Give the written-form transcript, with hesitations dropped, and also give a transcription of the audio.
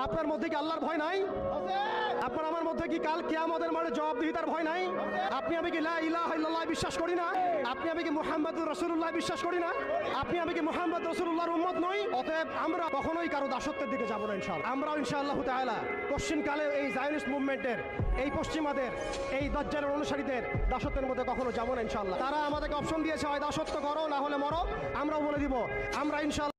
আপনার মধ্যে কি আল্লাহর ভয় নাই? আপনার আমার মধ্যে কি কাল কিয়ামতের মাঠে জবাবদিহিতার ভয় নাই? আপনি আমি কি লা ইলাহা ইল্লাল্লাহ বিশ্বাস করি না? আপনি আমি কি মুহাম্মদুর রাসূলুল্লাহ বিশ্বাস করি না? আপনি আমি কি মুহাম্মদ রাসূলুল্লাহর উম্মত নই? অতএব আমরা কখনোই কারো দাসত্বের দিকে যাব না ইনশাআল্লাহ। আমরাও ইনশাআল্লাহ তাআলা পশ্চিমকালে এই জায়নিস্ট মুভমেন্টের, এই পশ্চিমাদের, এই দাজ্জালের অনুসারীদের দাসত্বের মধ্যে কখনো যাব না ইনশাআল্লাহ। তারা আমাদেরকে অপশন দিয়েছে, হয় দাসত্ব করো না হলে মরো। আমরাও বলে দিব আমরা ইনশাআল্লাহ